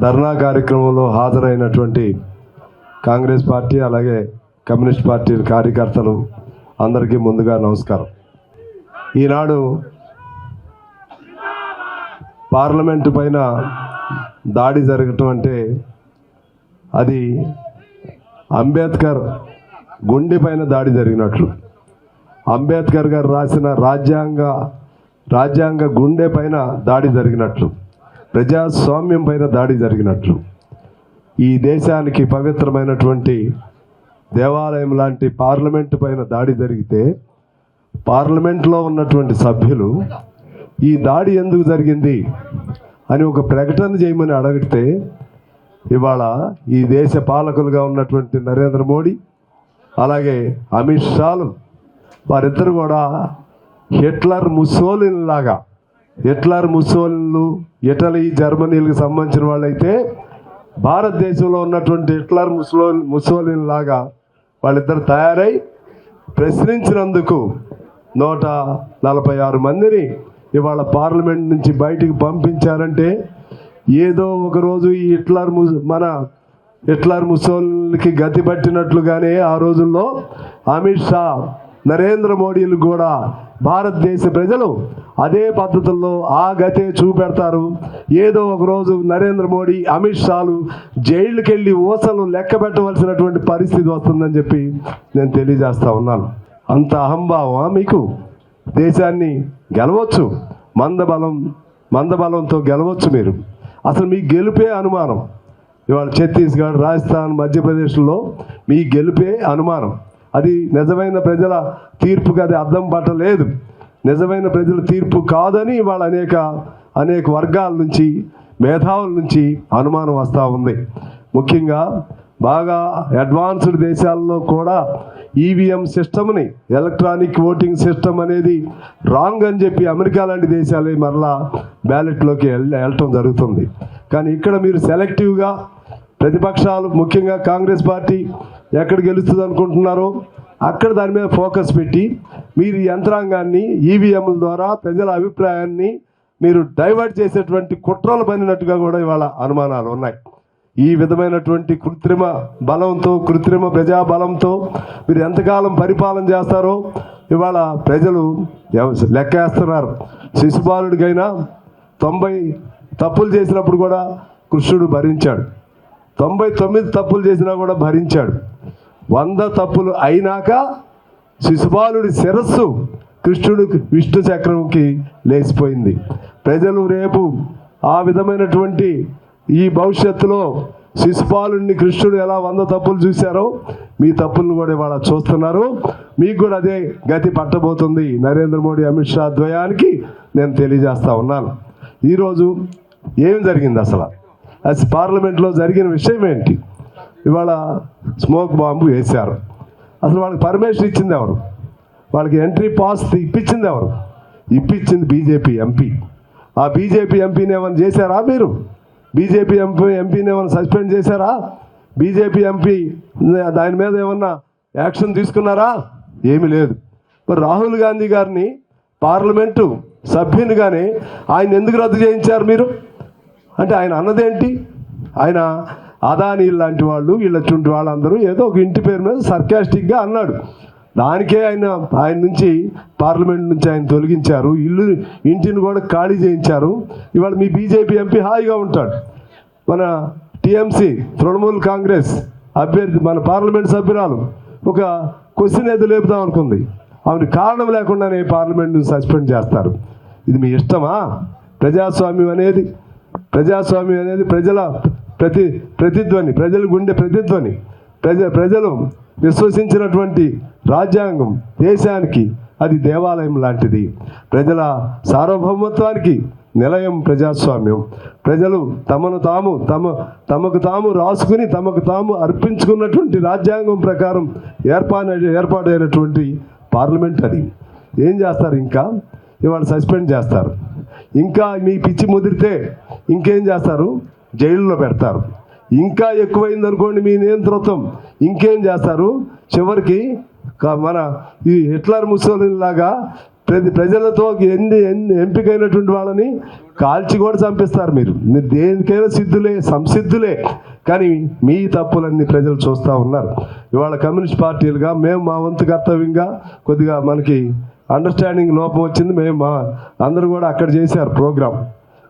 ధర్నా కార్యక్రమంలో హాజరైనటువంటి కాంగ్రెస్ పార్టీ అలాగే communist party కార్యకర్తలు అందరికీ ముందుగా నమస్కారం. ఈనాడు పార్లమెంటు పైన దాడి జరగటం అంటే అది అంబేద్కర్ గుండె పైన దాడి జరిగినట్లు, అంబేద్కర్ గారు రాసిన రాజ్యాంగ గుండె పైన దాడి జరిగినట్లు, ప్రజాస్వామ్యం పైన దాడి జరిగినట్లు, ఈ దేశానికి పవిత్రమైనటువంటి దేవాలయం లాంటి పార్లమెంటు పైన దాడి జరిగితే పార్లమెంట్లో ఉన్నటువంటి సభ్యులు ఈ దాడి ఎందుకు జరిగింది అని ఒక ప్రకటన చేయమని అడిగితే ఇవాళ ఈ దేశ పాలకులుగా ఉన్నటువంటి నరేంద్ర మోడీ అలాగే అమిత్ షాలు వారిద్దరు కూడా హిట్లర్ ముస్సోలిన్లు ఇటలీ జర్మనీలకు సంబంధించిన వాళ్ళైతే భారతదేశంలో ఉన్నటువంటి హిట్లర్ ముస్సోలిన్ లాగా వాళ్ళిద్దరు తయారై ప్రశ్నించినందుకు 146 మందిని ఇవాళ పార్లమెంట్ నుంచి బయటికి పంపించారంటే ఏదో ఒకరోజు ఈ హిట్లర్ ముస్సోలిన్కి గతి పట్టినట్లుగానే ఆ రోజుల్లో అమిత్ షా నరేంద్ర మోడీలు కూడా భారతదేశ ప్రజలు అదే పద్ధతుల్లో ఆ గతే చూపెడతారు. ఏదో ఒకరోజు నరేంద్ర మోడీ అమిత్ షాలు జైలుకి వెళ్ళి ఊసలు లెక్క పెట్టవలసినటువంటి పరిస్థితి వస్తుందని చెప్పి నేను తెలియజేస్తా ఉన్నాను. అంత అహంభావమా మీకు? దేశాన్ని గెలవచ్చు, మందబలంతో గెలవచ్చు మీరు. అసలు మీ గెలుపే అనుమానం. ఇవాళ ఛత్తీస్గఢ్, రాజస్థాన్, మధ్యప్రదేశ్లో మీ గెలుపే అనుమానం. అది నిజమైన ప్రజల తీర్పుకి అది అర్థం పట్టలేదు. నిజమైన ప్రజల తీర్పు కాదని ఇవాళ అనేక వర్గాల నుంచి, మేధావుల నుంచి అనుమానం వస్తూ ఉంది. ముఖ్యంగా బాగా అడ్వాన్స్డ్ దేశాల్లో కూడా ఈవీఎం సిస్టమ్ని, ఎలక్ట్రానిక్ ఓటింగ్ సిస్టమ్ అనేది రాంగ్ అని చెప్పి అమెరికా లాంటి దేశాలే మరలా బ్యాలెట్లోకి వెళ్ళటం జరుగుతుంది. కానీ ఇక్కడ మీరు సెలెక్టివ్గా ప్రతిపక్షాలు, ముఖ్యంగా కాంగ్రెస్ పార్టీ ఎక్కడ గెలుస్తుంది అనుకుంటున్నారో అక్కడ దాని మీద ఫోకస్ పెట్టి మీరు యంత్రాంగాన్ని ఈవీఎంల ద్వారా ప్రజల అభిప్రాయాన్ని మీరు డైవర్ట్ చేసేటువంటి కుట్రలు పనినట్టుగా కూడా ఇవాళ అనుమానాలు ఉన్నాయి. ఈ విధమైనటువంటి కృత్రిమ ప్రజాబలంతో మీరు ఎంతకాలం పరిపాలన చేస్తారో ఇవాళ ప్రజలు లెక్కేస్తున్నారు. శిశుపాలుడికైనా 90 తప్పులు చేసినప్పుడు కూడా కృష్ణుడు భరించాడు, 99 తప్పులు చేసినా కూడా భరించాడు. 100 తప్పులు అయినాక శిశుపాలుడి శిరస్సు కృష్ణుడు విష్ణు చక్రంకి లేచిపోయింది. ప్రజలు రేపు ఆ విధమైనటువంటి ఈ భవిష్యత్తులో శిశుపాలుడిని కృష్ణుడు ఎలా 100 తప్పులు చూశారో మీ తప్పులను కూడా ఇవాళ చూస్తున్నారు. మీకు కూడా అదే గతి పట్టబోతుంది నరేంద్ర మోడీ, అమిత్ షా ద్వయానికి నేను తెలియజేస్తా ఉన్నాను. ఈరోజు ఏం జరిగింది అసలు పార్లమెంట్లో జరిగిన విషయం ఏంటి? ఇవాళ స్మోక్ బాంబు వేశారు. అసలు వాళ్ళకి పర్మిషన్ ఇచ్చింది ఎవరు? వాళ్ళకి ఎంట్రీ పాస్ ఇప్పించింది ఎవరు? ఇప్పించింది బీజేపీ ఎంపీ. ఆ బీజేపీ ఎంపీని ఏమైనా చేశారా మీరు? బీజేపీ ఎంపీని ఏమైనా సస్పెండ్ చేశారా? బీజేపీ ఎంపీ దాని మీద ఏమన్నా యాక్షన్ తీసుకున్నారా? ఏమీ లేదు. మరి రాహుల్ గాంధీ గారిని పార్లమెంటు సభ్యునిగానే ఆయన ఎందుకు రద్దు చేయించారు మీరు? అంటే ఆయన అన్నదేంటి? ఆయన అదానీ లాంటి వాళ్ళు, వీళ్ళటువంటి వాళ్ళందరూ ఏదో ఒక ఇంటి పేరు మీద సర్కాస్టిక్గా అన్నాడు. దానికే ఆయన నుంచి పార్లమెంట్ నుంచి ఆయన తొలగించారు, ఇంటిని కూడా ఖాళీ చేయించారు. ఇవాళ మీ బీజేపీ ఎంపీ హాయిగా ఉంటాడు. మన టీఎంసీ తృణమూల్ కాంగ్రెస్ అభ్యర్థి, మన పార్లమెంట్ సభ్యురాలు ఒక క్వశ్చన్ ఏదో లేపుదాం అనుకుంది, ఆమె కారణం లేకుండానే పార్లమెంట్ నుంచి సస్పెండ్ చేస్తారు. ఇది మీ ఇష్టమా? ప్రజాస్వామ్యం అనేది ప్రజల ప్రతిధ్వని, ప్రజల గుండె ప్రతిధ్వని, ప్రజలు విశ్వసించినటువంటి రాజ్యాంగం దేశానికి అది దేవాలయం లాంటిది. ప్రజల సార్వభౌమత్వానికి నిలయం ప్రజాస్వామ్యం. ప్రజలు తమకు తాము రాసుకుని తమకు తాము అర్పించుకున్నటువంటి రాజ్యాంగం ప్రకారం ఏర్పాటైనటువంటి పార్లమెంట్ అది. ఏం చేస్తారు? ఇంకా ఇవాళ సస్పెండ్ చేస్తారు. ఇంకా మీ పిచ్చి ముదిరితే ఇంకేం చేస్తారు? జైల్లో పెడతారు. ఇంకా ఎక్కువైంది అనుకోండి మీ నియంతృత్వం, ఇంకేం చేస్తారు? చివరికి మన ఈ హిట్లర్ ముస్సోలిన్ లాగా ప్రజలతో ఎంపికైనటువంటి వాళ్ళని కాల్చి కూడా చంపిస్తారు. మీరు దేనికైనా సిద్ధులే, సంసిద్ధులే. కానీ మీ తప్పులన్నీ ప్రజలు చూస్తూ ఉన్నారు. ఇవాళ కమ్యూనిస్ట్ పార్టీలుగా మేము మా వంతు కర్తవ్యంగా కొద్దిగా మనకి అండర్స్టాండింగ్ లోపం వచ్చింది. మేము అందరూ కూడా అక్కడ చేశారు ప్రోగ్రాం,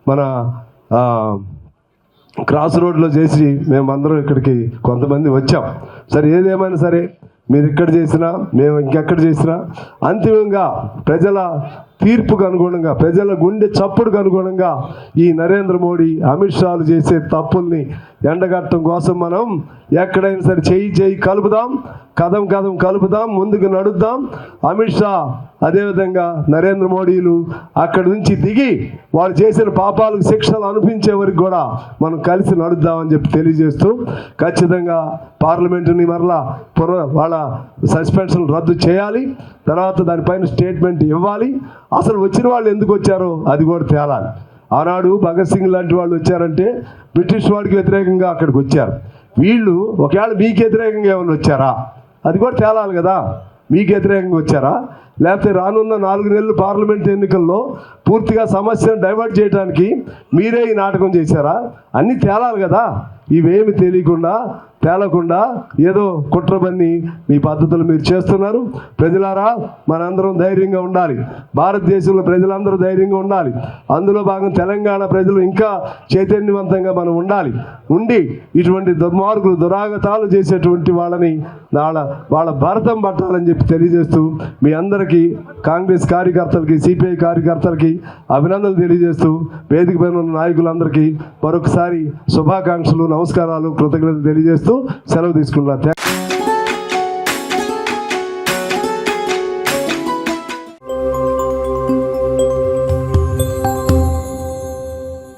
మన క్రాస్ రోడ్లో చేసి మేమందరం ఇక్కడికి కొంతమంది వచ్చాం. సరే, ఏదేమైనా సరే మీరు ఇక్కడ చేసినా మేము ఇంకెక్కడ చేసినా అంతిమంగా ప్రజల తీర్పుకు అనుగుణంగా, ప్రజల గుండె చప్పుడుకు అనుగుణంగా ఈ నరేంద్ర మోడీ, అమిత్ షాలు చేసే తప్పుల్ని ఎండగట్టడం కోసం మనం ఎక్కడైనా సరే చేయి కలుపుదాం, కదం కలుపుదాం, ముందుకు నడుద్దాం. అమిత్ షా అదేవిధంగా నరేంద్ర మోడీలు అక్కడి నుంచి దిగి వాళ్ళు చేసిన పాపాలకు శిక్షలు అనిపించే వరకు కూడా మనం కలిసి నడుద్దామని చెప్పి తెలియజేస్తూ, ఖచ్చితంగా పార్లమెంటుని మరలా వాళ్ళ సస్పెన్షన్ రద్దు చేయాలి. తర్వాత దానిపైన స్టేట్మెంట్ ఇవ్వాలి. అసలు వచ్చిన వాళ్ళు ఎందుకు వచ్చారో అది కూడా తేలాలి. ఆనాడు భగత్ సింగ్ లాంటి వాళ్ళు వచ్చారంటే బ్రిటిష్ వాడికి వ్యతిరేకంగా అక్కడికి వచ్చారు. వీళ్ళు ఒకవేళ మీకు వ్యతిరేకంగా ఏమైనా వచ్చారా అది కూడా తేలాలి కదా. మీకు వ్యతిరేకంగా వచ్చారా, లేకపోతే రానున్న 4 నెలలు పార్లమెంట్ ఎన్నికల్లో పూర్తిగా సమస్యను డైవర్ట్ చేయడానికి మీరే ఈ నాటకం చేశారా, అన్నీ తేలాలి కదా. ఇవేమి తేలకుండా ఏదో కుట్రబన్ని మీ పద్ధతులు మీరు చేస్తున్నారు. ప్రజలారా, మనందరం ధైర్యంగా ఉండాలి. భారతదేశంలో ప్రజలందరూ ధైర్యంగా ఉండాలి. అందులో భాగం తెలంగాణ ప్రజలు ఇంకా చైతన్యవంతంగా మనం ఉండి ఇటువంటి దుర్మార్గులు, దురాగతాలు చేసేటువంటి వాళ్ళని వాళ్ళ భరతం పట్టాలని చెప్పి తెలియజేస్తూ, మీ అందరికీ కాంగ్రెస్ కార్యకర్తలకి, సిపిఐ కార్యకర్తలకి అభినందనలు తెలియజేస్తూ, వేదిక పైన ఉన్న నాయకులందరికీ మరొకసారి శుభాకాంక్షలు, నమస్కారాలు, కృతజ్ఞతలు తెలియజేస్తూ సెలవు తీసుకున్నా.